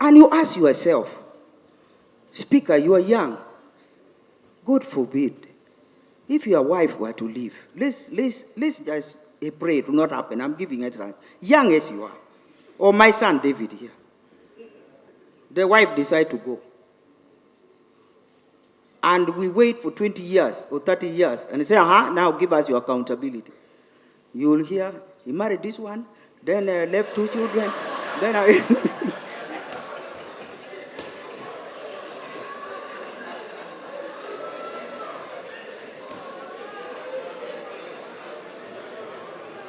And you ask yourself, Speaker, you are young. God forbid, if your wife were to leave, let's just pray it will not happen. I'm giving it a young as you are. Or my son David here. The wife decides to go. And we wait for 20 years or 30 years and say, now give us your accountability. You will hear, he married this one, then left 2 children, then I...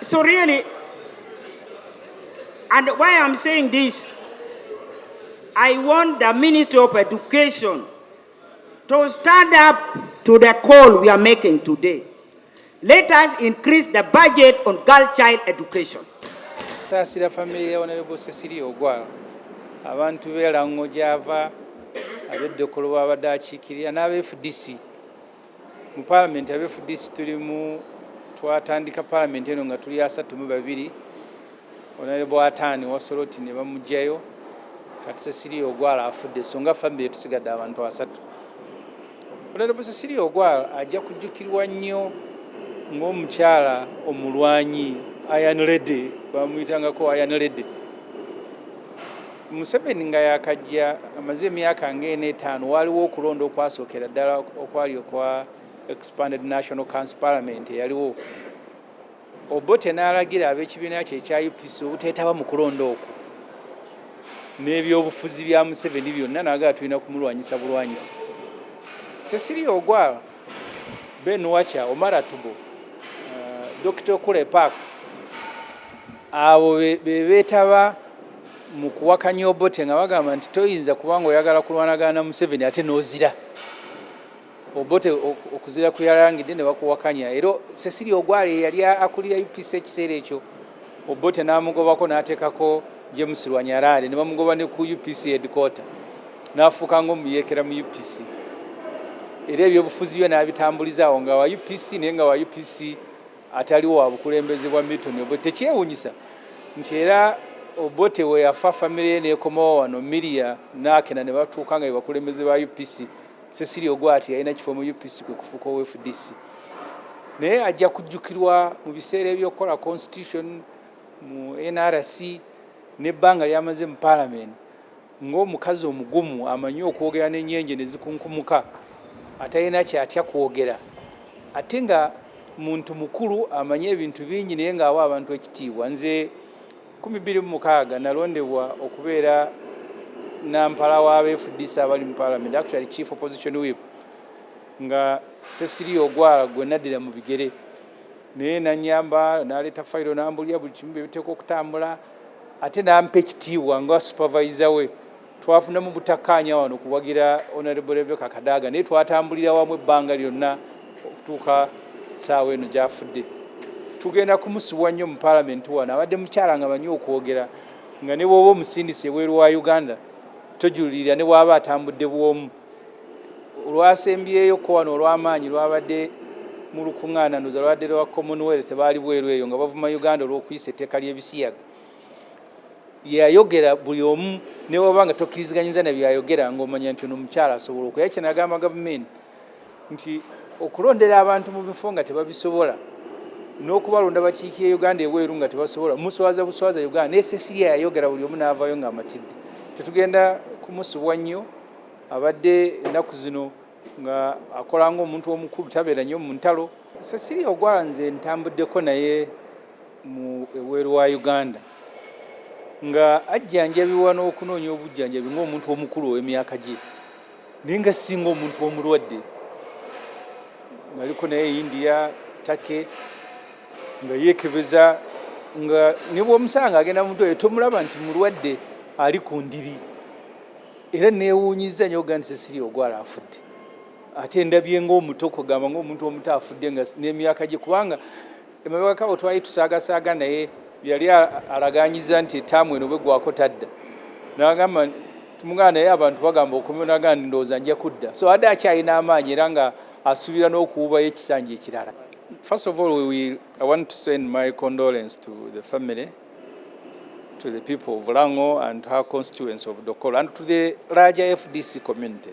So really, and why I'm saying this, I want the Ministry of Education to stand up to the call we are making today. Let us increase the budget on girl child education. Tasira family Honorable Cecilia Ogwal. Abantu beera ng'ojava abeddokolo babadde akiikirira n'abe-FDC mu Parliament. Abe-FDC tulimu twatandika Parliament eno nga tuli 32. Honorable Atani Wasoloti ne bamugjayo kati Cecilia Ogwal afudde, so nga family tusigadde abantu 3. Honorable Cecilia Ogwal ajja kujjukirwa nnyo ng'omukyala omulwanyi Iron Lady, bamuyitangako Iron Lady. Museveni nga yakajja amaze emyaka nga 5 waliwo okulonda okwasookera ddala okwali okwa Expanded National Council Parliament yaliwo. Obote n'alagira ab'ekibiina kye ekya UPC obuteetaba mu kulonda okwo n'ebyobufuzi bya Museveni byonna n'agala tulina kumulwanyisa bulwanyisa. Cecilia Ogwal, Ben Wacha, Omara Tubo, Dr. Kule Park, abo beetaba mu kuwakanya Obote nga bagamba nti toyinza kubanga oyagala kulwanagana na Museveni ate n'ozira. Obote okuzira kuyalangidde ne bakuwakanya. Era Cecilia Ogwal yali akulira UPC ekiseera ekyo. Obote n'amugobako n'ateekako James Lwanyarade ne bamugoba ne ku UPC headquarter. N'afuuka ng'omuyeekera mu UPC. Era ebyobufuzi bye n'abitambulizaawo nga wa UPC naye nga wa UPC ataliwo wa bukulembeze bwa Milton Obote. Tekyewuunyisa nti era Obote we yafa family ye n'ekomawo wano Miria n'Akena ne batuuka nga be bakulembeze ba UPC. Cecilia Ogwal yalina kifo mu UPC kwe kufuuka owa FDC. Naye ajja kujjukirwa mu biseera eby'okukola constitution mu NRC n'ebbanga lyamaze mu Parliament ng'omukazi omugumu amanyi okwogera n'ennyenje ne zikunkumuka, atalina kyatya kwogera, ate nga muntu mukulu amanyi ebintu bingi naye ng'awa abantu ekitiibwa. Nze 2026 nalondebwa okubeera nampala w'abe-FDC abali mu Parliament, actually Chief Opposition Whip, nga Cecilia Ogwal gwe naddira mu bigere naye nanyamba n'aleeta fayiro n'ambulira buli kimu biteeka okutambula, ate n'ampa ekitiibwa nga supervisor we. Twafunamu butakkaanya wano kuwagira Honorable Rebecca Kadaga naye twatambulira wamu ebbanga lyonna okutuuka saawa eno gy'afudde. Tugenda kumusubwa nnyo mu Parliament wano, abadde mukyala nga manyi okwogera, nga ne bw'oba omusindisi ebweru wa Uganda tojulirira ne bw'aba atambudde bw'omu. Olwasembyeyo ko wano olw'amaanyi lwabadde mu lukuŋŋaana ndoza lwabadde lwa Commonwealth baali bweru eyo nga bavuma Uganda olw'okuyisa etteeka ly'ebisiyaga. Yayogera buli omu ne bw'oba nga tokkiriziganyiza na byayogera ng'omanya nti ono omukyala asobola okuya. Kye nagamba gavumenti nti okulondera abantu mu bifo nga tebabisobola n'okubalonda bakiikira Uganda ebweru nga tebasobola, muswaza buswaza Uganda. Ne Cecilia yayogera buli omu n'avaayo ng'amatidde. Tetugenda kumusubwa nnyo, abadde ennaku zino nga akola ng'omuntu omukulu, tabeera nnyo mu ntalo. Cecilia Ogwal nze ntambuddeko naye mu ebweru wa Uganda nga ajjanjabibwa n'okunoonya obujjanjabi ng'omuntu omukulu ow'emyaka gye, naye nga singa omuntu omulwadde. Ngaliko naye India, Turkey, nga yeekebeza, nga ne bw'omusanga agenda mu ddwaliro tomulaba nti mulwadde ali ku ndiri. Era neewuunyiza nnyo ogamba nti Cecilia Ogwal afudde. Ate ndabye ng'omuto kugamba ng'omuntu omuto afudde nga n'emyaka gye, kubanga emabega kawo twali tusaagasaaga naye yali alaganyiza nti ettaamu eno bweggwako tadda. N'agamba tumugamba naye abantu bagamba okumyo, n'agamba ndowooza nja kudda. So adde akyalina amaanyi era nga asuubira n'okuwubayo ekisanja ekirala. First of all, I want to send my condolence to the family to the people of Lango and her constituents of Dokolo, and to the larger FDC community.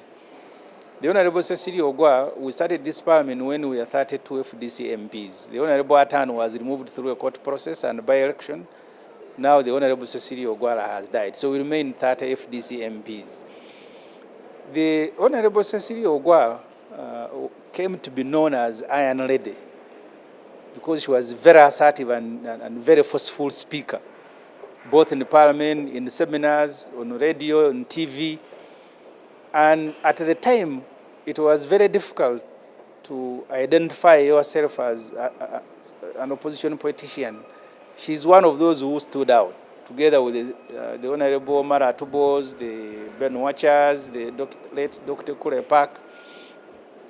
The Honorable Cecilia Ogwal, we started this parliament when we were 32 FDC MPs. The Honorable Atan was removed through a court process and by-election. Now the Honorable Cecilia Ogwal has died, so we remain 30 FDC MPs. The Honorable Cecilia Ogwal came to be known as Iron Lady because she was very assertive and very forceful speaker, both in the parliament, in the seminars, on radio, on TV. And at the time, it was very difficult to identify yourself as an opposition politician. She's one of those who stood out, together with the Honorable Mara Tubos, the Ben Watchers, the late Dr. Kure Park.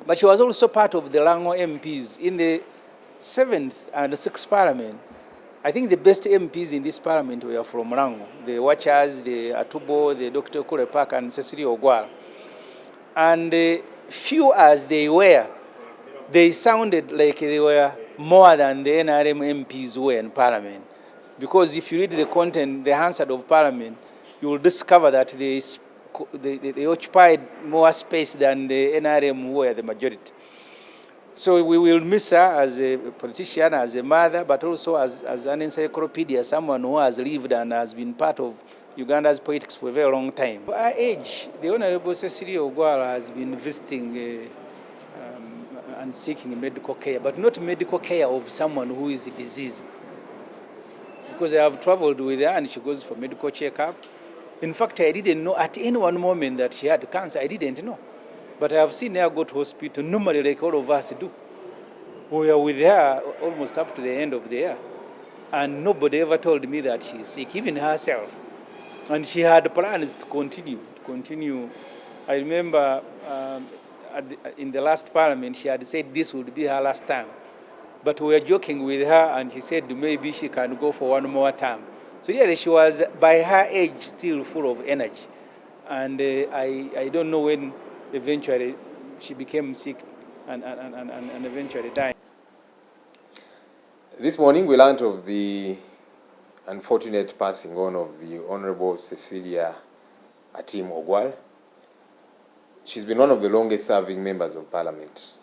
But she was also part of the Lango MPs in the 7th and 6th Parliament. I think the best MPs in this Parliament were from Lango, the Watchers, the Atubo, the Dr. Kure Park, and Cecilia Ogwal. And few as they were, they sounded like they were more than the NRM MPs were in Parliament. Because if you read the content, the Hansard of Parliament, you will discover that they occupied more space than the NRM were the majority. So we will miss her as a politician, as a mother, but also as an encyclopedia, someone who has lived and has been part of Uganda's politics for a very long time. At our age, the Honorable Cecilia Ogwal has been visiting and seeking medical care, but not medical care of someone who is diseased. Because I have traveled with her and she goes for medical checkup. In fact, I didn't know at any one moment that she had cancer. I didn't know. But I have seen her go to hospital, normally like all of us do. We were with her almost up to the end of the year. And nobody ever told me that she is sick, even herself. And she had plans to continue. I remember in the last parliament, she had said this would be her last time. But we were joking with her, and she said maybe she can go for one more term. So yeah, she was, by her age, still full of energy. And I don't know when eventually she became sick and eventually died. This morning we learned of the unfortunate passing on of the Honorable Cecilia Ogwal. She's been one of the longest serving members of Parliament.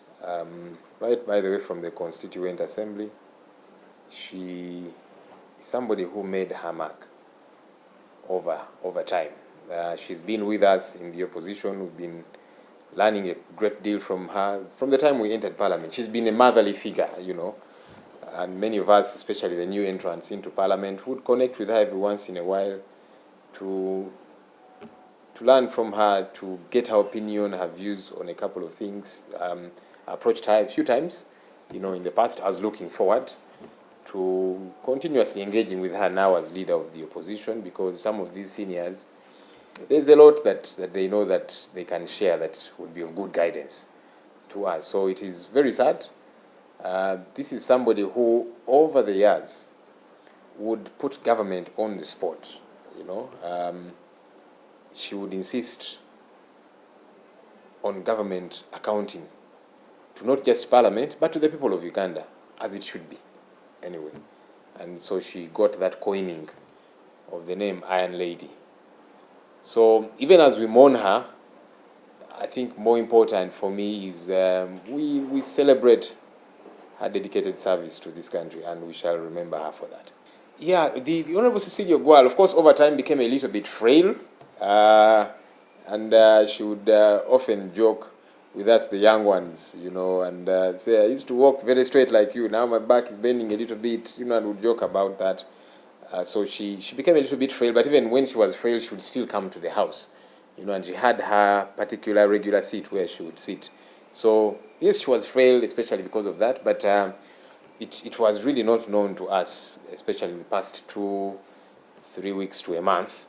Right, by the way, from the Constituent Assembly. She is somebody who made her mark over time. She's been with us in the opposition. We've been learning a great deal from her. From the time we entered Parliament, she's been a motherly figure, you know. And many of us, especially the new entrants into Parliament, would connect with her every once in a while to learn from her, to get her opinion, her views on a couple of things. I approached her a few times, you know, in the past. I was looking forward to continuously engaging with her now as leader of the opposition, because some of these seniors, there's a lot that they know that they can share that would be of good guidance to us. So it is very sad. This is somebody who, over the years, would put government on the spot, you know. She would insist on government accounting to not just Parliament, but to the people of Uganda, as it should be, anyway. And so she got that coining of the name Iron Lady. So even as we mourn her, I think more important for me is we celebrate her dedicated service to this country, and we shall remember her for that. Yeah, the Honorable Cecilia Ogwal, of course, over time became a little bit frail, and she would often joke with us, the young ones, you know, and say, I used to walk very straight like you, now my back is bending a little bit, you know, and would joke about that. So she became a little bit frail, but even when she was frail, she would still come to the house, you know, and she had her particular regular seat where she would sit. So yes, she was frail, especially because of that, but it was really not known to us, especially in the past 2-3 weeks to a month.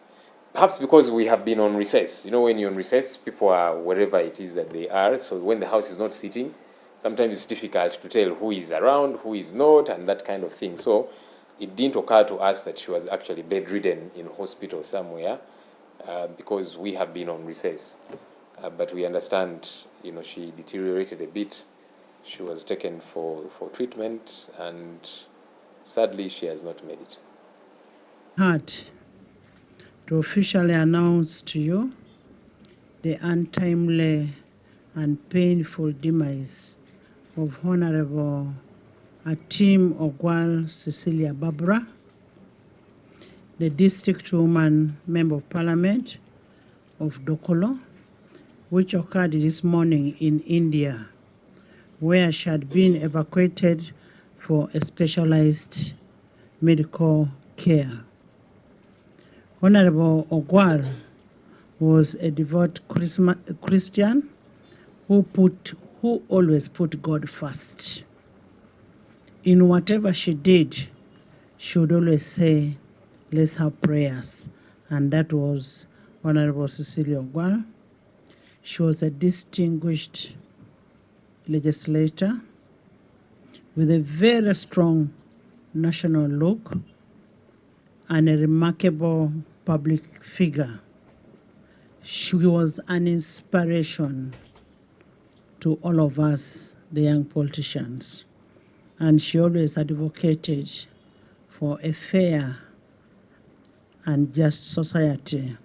Perhaps because we have been on recess. You know, when you're on recess, people are wherever it is that they are. So when the house is not sitting, sometimes it's difficult to tell who is around, who is not, and that kind of thing. So it didn't occur to us that she was actually bedridden in hospital somewhere because we have been on recess. But we understand, you know, she deteriorated a bit. She was taken for treatment, and sadly, she has not made it. Heart to officially announce to you the untimely and painful demise of Honorable Atim Ogwal Cecilia Barbara, the district woman member of parliament of Dokolo, which occurred this morning in India, where she had been evacuated for a specialized medical care. Honorable Ogwal was a devout Christian who always put God first. In whatever she did, she would always say, let's have prayers. And that was Honorable Cecilia Ogwal. She was a distinguished legislator with a very strong national look and a remarkable public figure. She was an inspiration to all of us, the young politicians. And she always advocated for a fair and just society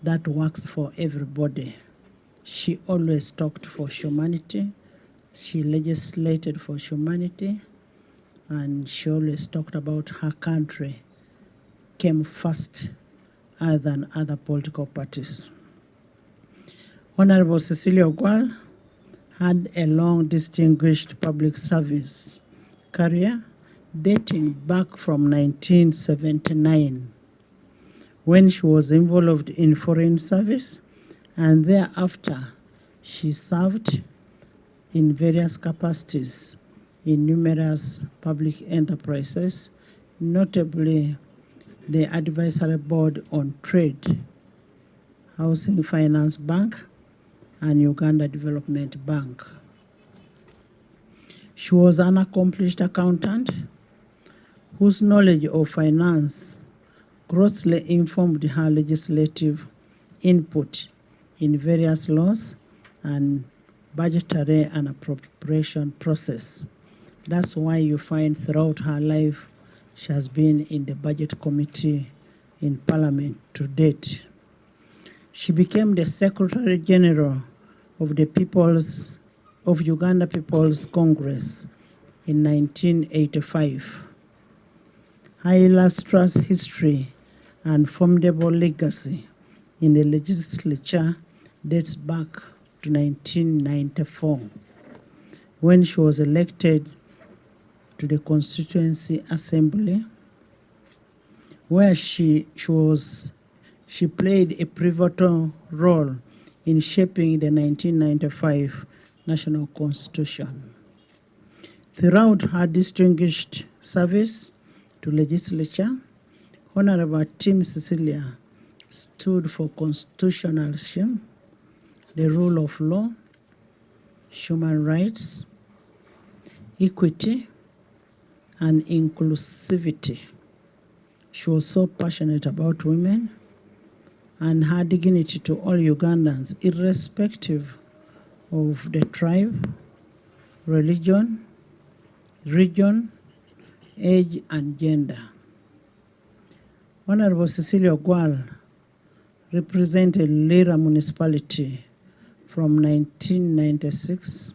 that works for everybody. She always talked for humanity. She legislated for humanity. And she always talked about her country came first other than other political parties. Honorable Cecilia Ogwal had a long distinguished public service career dating back from 1979 when she was involved in foreign service, and thereafter she served in various capacities in numerous public enterprises, notably the Advisory Board on Trade, Housing Finance Bank, and Uganda Development Bank. She was an accomplished accountant whose knowledge of finance grossly informed her legislative input in various laws and budgetary and appropriation process. That's why you find throughout her life she has been in the budget committee in Parliament to date. She became the Secretary General of the Uganda People's Congress in 1985. Her illustrious history and formidable legacy in the legislature dates back to 1994, when she was elected to the Constituency Assembly, where she played a pivotal role in shaping the 1995 National Constitution. Throughout her distinguished service to legislature, Honorable Tim Cecilia stood for constitutionalism, the rule of law, human rights, equity, and inclusivity. She was so passionate about women and her dignity to all Ugandans, irrespective of the tribe, religion, region, age, and gender. Honorable Cecilia Ogwal represented Lira municipality from 1996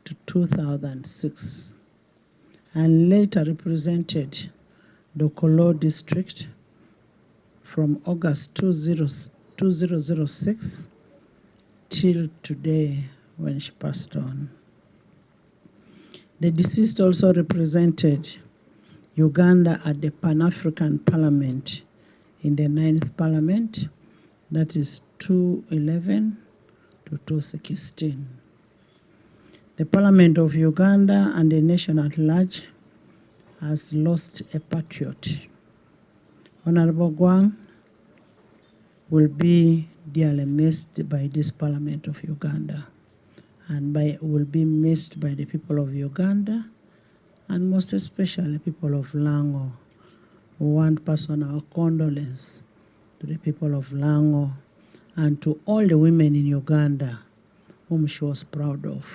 to 2006, and later represented the Kolo district from August 2006 till today when she passed on. The deceased also represented Uganda at the Pan-African Parliament in the 9th Parliament, that is 2011 to 2016. The Parliament of Uganda and the nation at large has lost a patriot. Honorable Ogwal will be dearly missed by this Parliament of Uganda, and will be missed by the people of Uganda, and most especially people of Lango. We want personal condolence to the people of Lango and to all the women in Uganda whom she was proud of.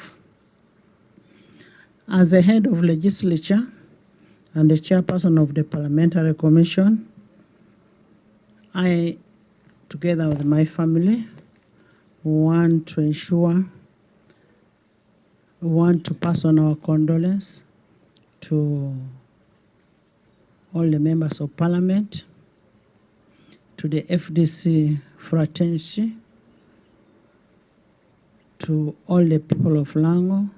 As the head of legislature and the chairperson of the Parliamentary Commission, I together with my family, want to pass on our condolence to all the members of parliament, to the FDC fraternity, to all the people of Lango,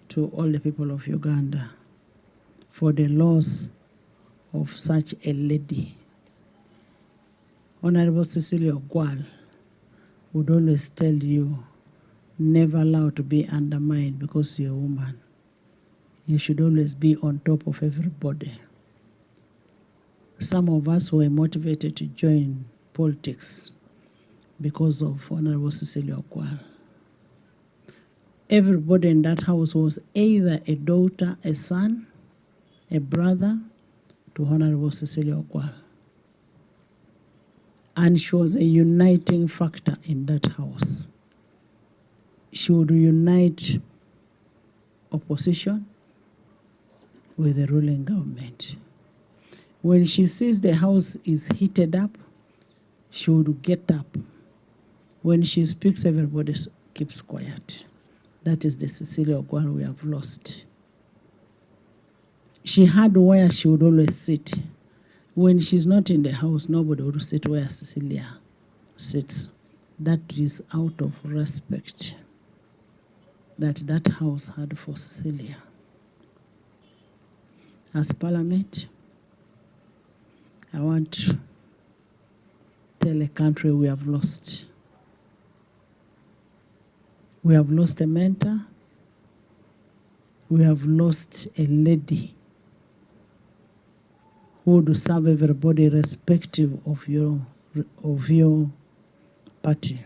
to all the people of Uganda for the loss of such a lady. Honorable Cecilia Ogwal would always tell you, never allow to be undermined because you're a woman. You should always be on top of everybody. Some of us were motivated to join politics because of Honorable Cecilia Ogwal. Everybody in that house was either a daughter, a son, a brother to Honorable Cecilia Ogwal. And she was a uniting factor in that house. She would unite opposition with the ruling government. When she sees the house is heated up, she would get up. When she speaks, everybody keeps quiet. That is the Cecilia Ogwal we have lost. She had where she would always sit. When she's not in the house, nobody would sit where Cecilia sits. That is out of respect that house had for Cecilia. As Parliament, I want to tell a country we have lost. We have lost a mentor. We have lost a lady who would serve everybody irrespective of your party.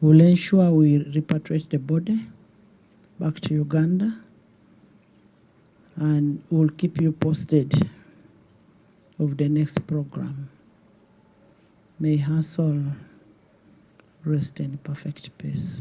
We'll ensure we repatriate the body back to Uganda, and we'll keep you posted of the next program. May her soul rest in perfect peace.